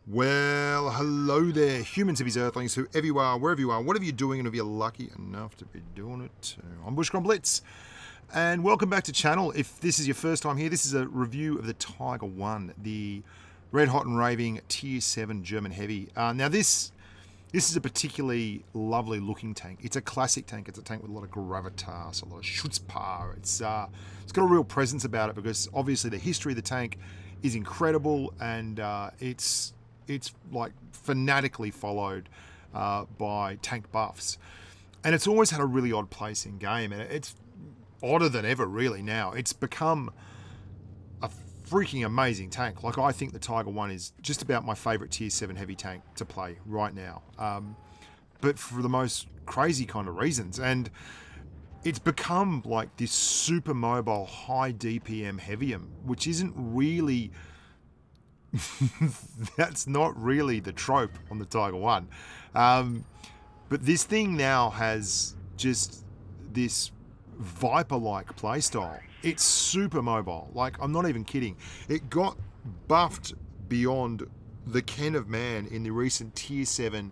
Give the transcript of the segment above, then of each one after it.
Well, hello there, humans, hippies, earthlings, whoever you are, wherever you are, whatever you're doing, and if you're lucky enough to be doing it too. I'm Bushka on Blitz, and welcome back to channel. If this is your first time here, this is a review of the Tiger 1, the red hot and raving Tier 7 German heavy. Now this is a particularly lovely looking tank. It's a classic tank. It's a tank with a lot of gravitas, a lot of Schutzpower. It's got a real presence about it because obviously the history of the tank is incredible, and it's like fanatically followed by tank buffs, and it's always had a really odd place in game, and it's odder than ever really now. It's become a freaking amazing tank. Like, I think the Tiger 1 is just about my favorite Tier 7 heavy tank to play right now, but for the most crazy kind of reasons. And it's become like this super mobile high DPM heavium, which isn't really that's not really the trope on the Tiger 1. But this thing now has just this Viper-like playstyle. It's super mobile. Like, I'm not even kidding. It got buffed beyond the ken of man in the recent Tier 7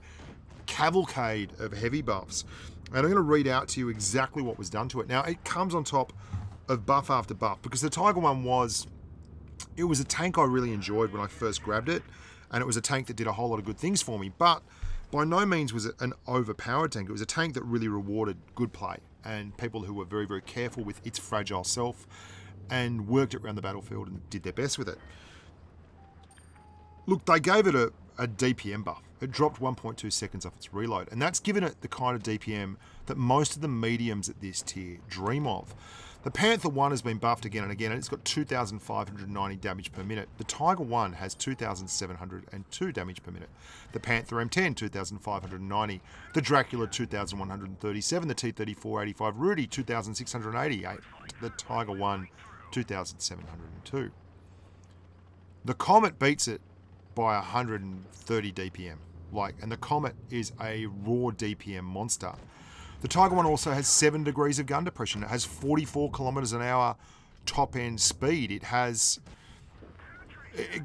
cavalcade of heavy buffs. And I'm going to read out to you exactly what was done to it. Now, it comes on top of buff after buff, because the Tiger 1 was a tank I really enjoyed when I first grabbed it, and it was a tank that did a whole lot of good things for me, but by no means was it an overpowered tank. It was a tank that really rewarded good play and people who were very, very careful with its fragile self and worked it around the battlefield and did their best with it. Look, they gave it a DPM buff. It dropped 1.2 seconds off its reload, and that's given it the kind of DPM that most of the mediums at this tier dream of. The Panther 1 has been buffed again and again, and it's got 2,590 damage per minute. The Tiger 1 has 2,702 damage per minute. The Panther M10, 2,590. The Dracula, 2,137. The T-34-85 Rudy, 2,688. The Tiger 1, 2,702. The Comet beats it by 130 DPM. And the Comet is a raw DPM monster. The Tiger 1 also has 7 degrees of gun depression. It has 44 kilometers an hour top end speed. It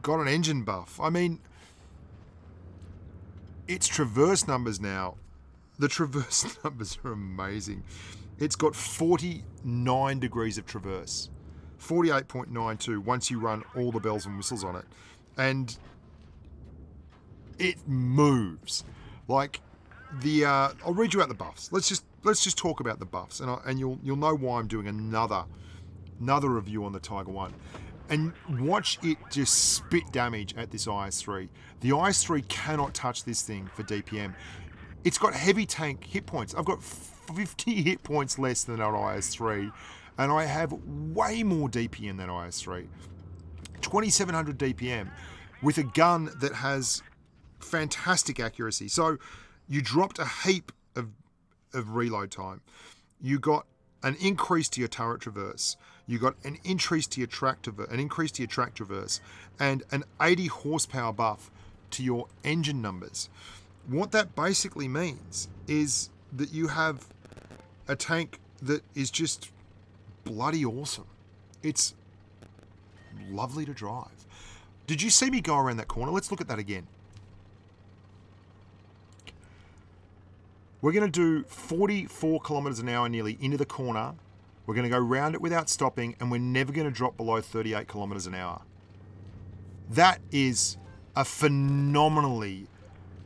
got an engine buff. I mean, its traverse numbers now, the traverse numbers are amazing. It's got 49 degrees of traverse, 48.92 once you run all the bells and whistles on it. And it moves. Like, I'll read you out the buffs. Let's just talk about the buffs, and you'll know why I'm doing another review on the Tiger 1. And watch it just spit damage at this IS-3. The IS-3 cannot touch this thing for DPM. It's got heavy tank hit points. I've got 50 hit points less than our IS-3, and I have way more DPM than IS-3. 2,700 DPM with a gun that has fantastic accuracy. So you dropped a heap of reload time. You got an increase to your turret traverse. You got an increase to your track traverse, and an 80 horsepower buff to your engine numbers. What that basically means is that you have a tank that is just bloody awesome. It's lovely to drive. Did you see me go around that corner? Let's look at that again. We're going to do 44 kilometers an hour nearly into the corner. We're going to go round it without stopping, and we're never going to drop below 38 kilometers an hour. That is a phenomenally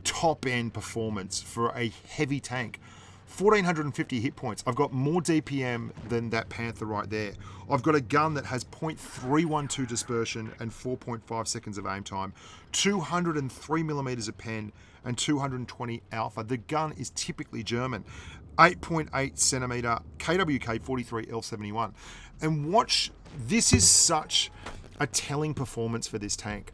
top-end performance for a heavy tank. 1,450 hit points. I've got more DPM than that Panther right there. I've got a gun that has 0.312 dispersion and 4.5 seconds of aim time, 203 millimeters of pen, and 220 alpha. The gun is typically German. 8.8 centimeter KWK 43 L71. And watch, this is such a telling performance for this tank.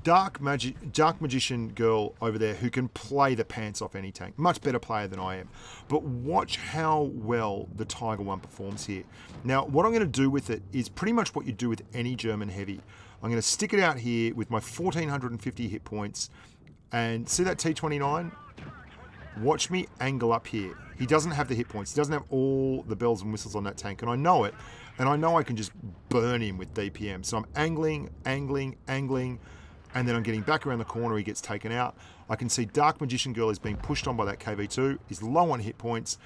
Dark Magician girl over there who can play the pants off any tank. Much better player than I am. But watch how well the Tiger 1 performs here. Now, what I'm going to do with it is pretty much what you do with any German heavy. I'm going to stick it out here with my 1,450 hit points. And see that T29? Watch me angle up here. He doesn't have the hit points. He doesn't have all the bells and whistles on that tank. And I know it. And I know I can just burn him with DPM. So I'm angling, and then I'm getting back around the corner, he gets taken out. I can see Dark Magician Girl is being pushed on by that KV2, is low on hit points.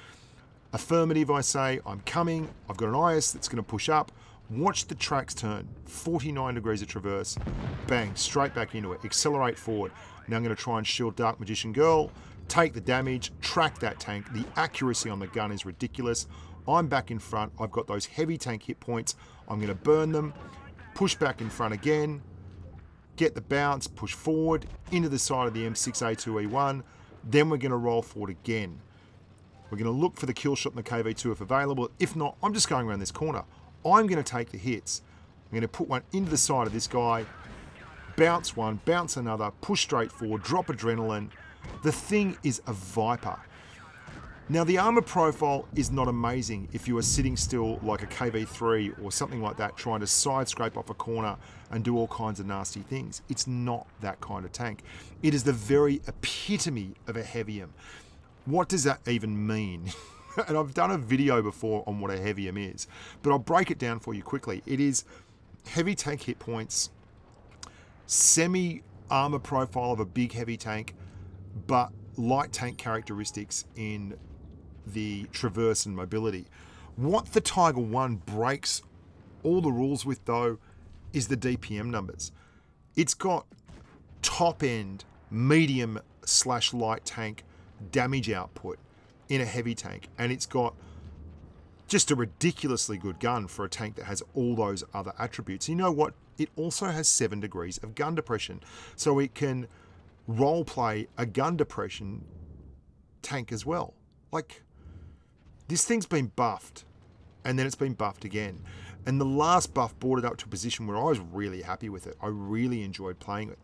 Affirmative, I say, I'm coming, I've got an IS that's going to push up. Watch the tracks turn, 49 degrees of traverse, bang, straight back into it, accelerate forward. Now I'm going to try and shield Dark Magician Girl, take the damage, track that tank. The accuracy on the gun is ridiculous. I'm back in front, I've got those heavy tank hit points, I'm going to burn them, push back in front again, get the bounce, push forward, into the side of the M6A2E1, then we're going to roll forward again. We're going to look for the kill shot in the KV2 if available. If not, I'm just going around this corner. I'm going to take the hits. I'm going to put one into the side of this guy, bounce one, bounce another, push straight forward, drop adrenaline. The thing is a viper. Now the armor profile is not amazing if you are sitting still like a KV3 or something like that, trying to side scrape off a corner and do all kinds of nasty things. It's not that kind of tank. It is the very epitome of a heavium. What does that even mean? And I've done a video before on what a heavium is, but I'll break it down for you quickly. It is heavy tank hit points, semi armor profile of a big heavy tank, but light tank characteristics in the traverse and mobility. What the Tiger 1 breaks all the rules with, though, is the DPM numbers. It's got top end medium / light tank damage output in a heavy tank, and it's got just a ridiculously good gun for a tank that has all those other attributes. You know what? It also has 7 degrees of gun depression, so it can role play a gun depression tank as well. Like, this thing's been buffed, and then it's been buffed again. And the last buff brought it up to a position where I was really happy with it. I really enjoyed playing it.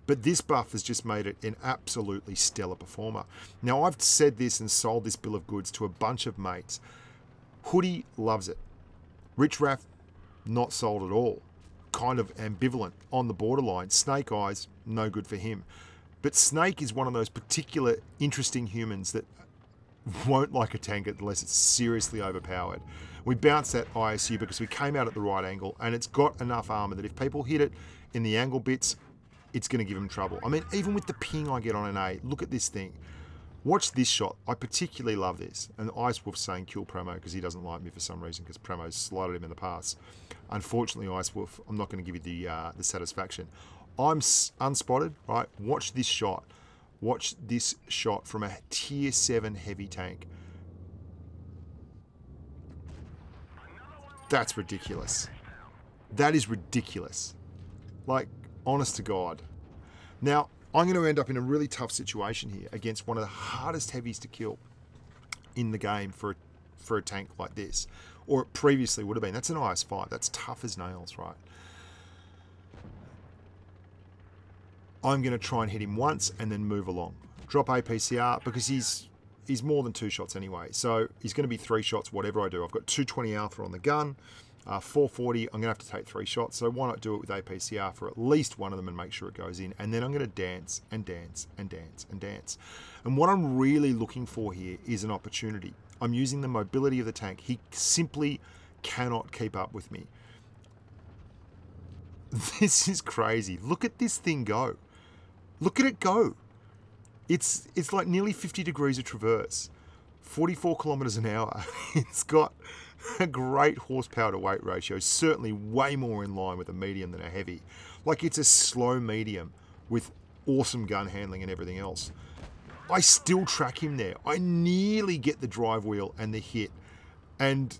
But this buff has just made it an absolutely stellar performer. Now, I've said this and sold this bill of goods to a bunch of mates. Hoodie loves it. Rich Raff, not sold at all. Kind of ambivalent, on the borderline. Snake Eyes, no good for him. But Snake is one of those particular interesting humans that won't like a tank unless it's seriously overpowered. We bounced that ISU because we came out at the right angle, and it's got enough armor that if people hit it in the angle bits, it's going to give them trouble. I mean, even with the ping I get on an A, look at this thing. Watch this shot. I particularly love this. And Ice Wolf's saying kill Promo because he doesn't like me for some reason, because Promo's slighted him in the past. Unfortunately, Ice Wolf, I'm not going to give you the satisfaction. I'm unspotted, right? Watch this shot. Watch this shot from a tier 7 heavy tank. That's ridiculous. That is ridiculous. Like, honest to God. Now, I'm going to end up in a really tough situation here against one of the hardest heavies to kill in the game for a tank like this. Or it previously would have been. That's an IS-5. That's tough as nails, right? I'm going to try and hit him once and then move along. Drop APCR because he's more than 2 shots anyway. So he's going to be 3 shots whatever I do. I've got 220 alpha on the gun. 440, I'm going to have to take 3 shots, so why not do it with APCR for at least one of them and make sure it goes in, and then I'm going to dance and dance and dance and dance. And what I'm really looking for here is an opportunity. I'm using the mobility of the tank. He simply cannot keep up with me. This is crazy. Look at this thing go. Look at it go. It's like nearly 50 degrees of traverse, 44 kilometers an hour. It's got a great horsepower to weight ratio, certainly way more in line with a medium than a heavy. Like, it's a slow medium with awesome gun handling and everything else. I still track him there. I nearly get the drive wheel and the hit, and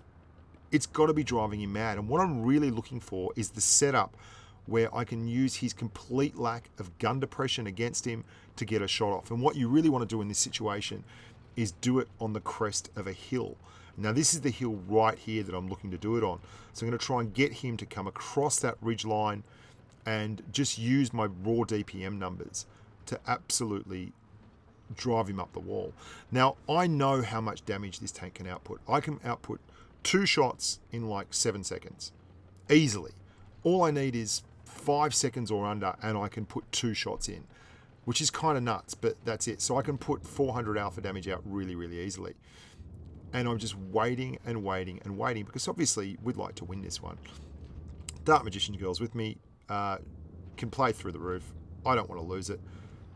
it's got to be driving him mad. And what I'm really looking for is the setup where I can use his complete lack of gun depression against him to get a shot off. And what you really want to do in this situation is do it on the crest of a hill. Now, this is the hill right here that I'm looking to do it on. So I'm going to try and get him to come across that ridge line and just use my raw DPM numbers to absolutely drive him up the wall. Now, I know how much damage this tank can output. I can output 2 shots in like 7 seconds, easily. All I need is 5 seconds or under, and I can put 2 shots in, which is kind of nuts, but that's it. So I can put 400 alpha damage out really, really easily. And I'm just waiting and waiting and waiting, because obviously we'd like to win this one. Dark Magician Girl's with me, can play through the roof. I don't want to lose it.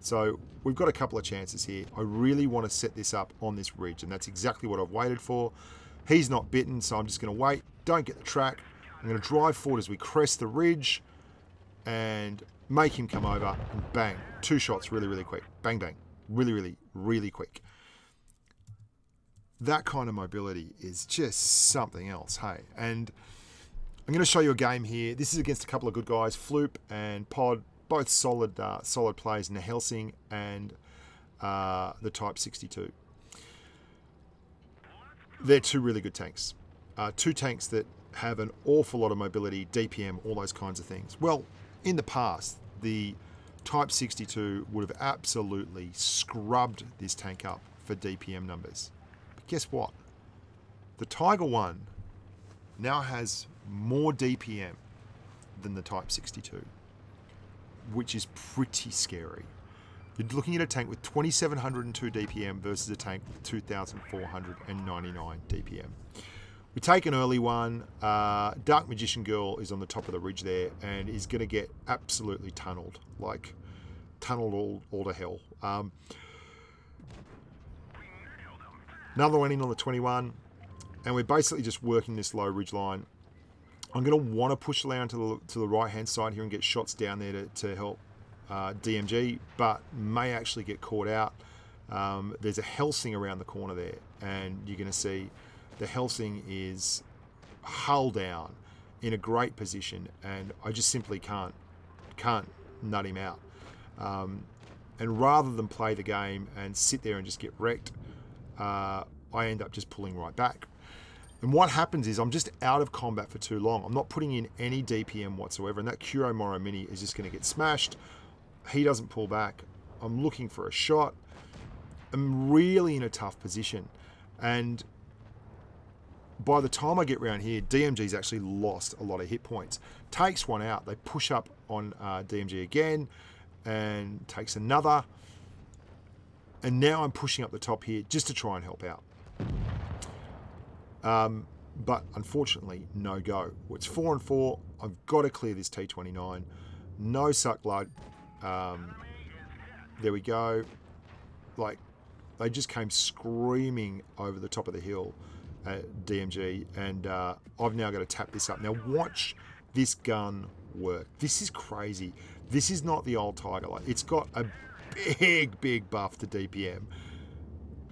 So we've got a couple of chances here. I really want to set this up on this ridge, and that's exactly what I've waited for. He's not bitten, so I'm just going to wait. Don't get the track. I'm going to drive forward as we crest the ridge and make him come over, and bang. 2 shots really, really quick. Bang, bang. Really, really, really quick. That kind of mobility is just something else, hey? And I'm going to show you a game here. This is against a couple of good guys, Floop and Pod, both solid plays in the Helsing and the Type 62. They're 2 really good tanks. 2 tanks that have an awful lot of mobility, DPM, all those kinds of things. Well, in the past, the Type 62 would have absolutely scrubbed this tank up for DPM numbers. But guess what? The Tiger 1 now has more DPM than the Type 62, which is pretty scary. You're looking at a tank with 2,702 DPM versus a tank with 2,499 DPM. We take an early one. Dark Magician Girl is on the top of the ridge there and is going to get absolutely tunneled, like tunneled all to hell. Another one in on the 21, and we're basically just working this low ridge line. I'm going to want to push around to the right-hand side here and get shots down there to help DMG, but may actually get caught out. There's a Helsing around the corner there, and you're going to see the Helsing is hull down in a great position, and I just simply can't nut him out. And rather than play the game and sit there and just get wrecked, I end up just pulling right back. And what happens is I'm just out of combat for too long. I'm not putting in any DPM whatsoever, and that Kuro Moro Mini is just going to get smashed. He doesn't pull back. I'm looking for a shot. I'm really in a tough position. And by the time I get around here, DMG's actually lost a lot of hit points. Takes one out. They push up on DMG again and takes another. And now I'm pushing up the top here just to try and help out. But unfortunately, no go. Well, it's 4 and 4. I've got to clear this T29. No suck blood. There we go. Like, they just came screaming over the top of the hill at DMG, and I've now got to tap this up. Now watch this gun work. This is crazy. This is not the old Tiger. Like, it's got a big buff to DPM.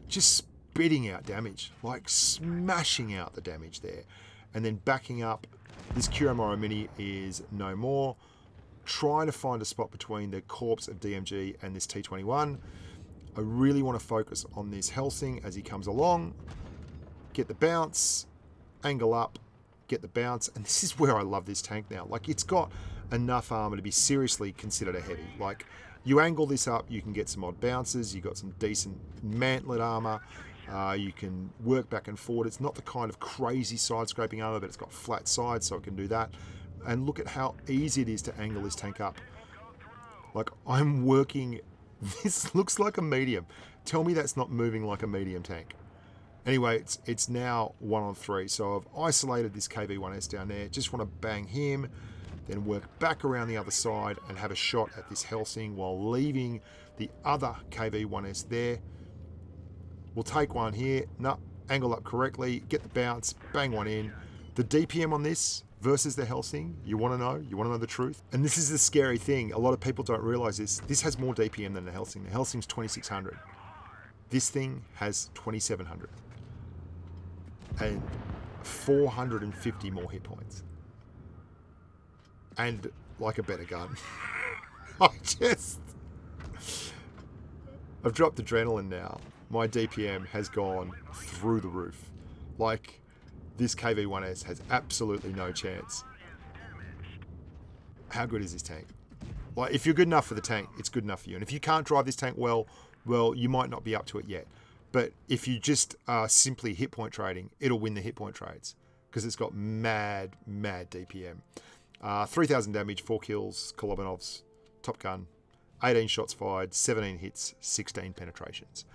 Just spitting out damage, like smashing out the damage there. And then backing up, this Kuro Moro Mini is no more. Trying to find a spot between the corpse of DMG and this T21. I really want to focus on this Helsing as he comes along. Get the bounce, angle up, get the bounce. And this is where I love this tank now. Like, it's got enough armor to be seriously considered a heavy. Like, you angle this up, you can get some odd bounces. You got some decent mantlet armor. You can work back and forward. It's not the kind of crazy side scraping armor, but it's got flat sides, so it can do that. And look at how easy it is to angle this tank up. Like, I'm working, this looks like a medium. Tell me that's not moving like a medium tank. Anyway, it's now 1 on 3. So I've isolated this KV-1S down there. Just want to bang him, then work back around the other side and have a shot at this Helsing while leaving the other KV-1S there. We'll take one here. No, angle up correctly, get the bounce, bang one in. The DPM on this versus the Helsing, you want to know? You want to know the truth? And this is the scary thing. A lot of people don't realize this. This has more DPM than the Helsing. The Helsing's 2,600. This thing has 2,700. And 450 more hit points. And like a better gun. I've dropped adrenaline now. My DPM has gone through the roof. Like, this KV-1S has absolutely no chance. How good is this tank? Like, if you're good enough for the tank, it's good enough for you. And if you can't drive this tank well, you might not be up to it yet. But if you just are simply hit point trading, it'll win the hit point trades because it's got mad DPM. 3,000 damage, 4 kills, Kolobanovs, top gun, 18 shots fired, 17 hits, 16 penetrations.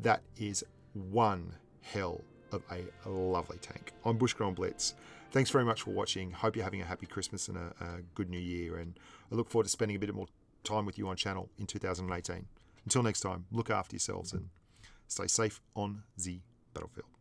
That is one hell of a lovely tank. I'm Bushka on Blitz. Thanks very much for watching. Hope you're having a happy Christmas and a good New Year. And I look forward to spending a bit more time with you on channel in 2018. Until next time, look after yourselves and stay safe on the battlefield.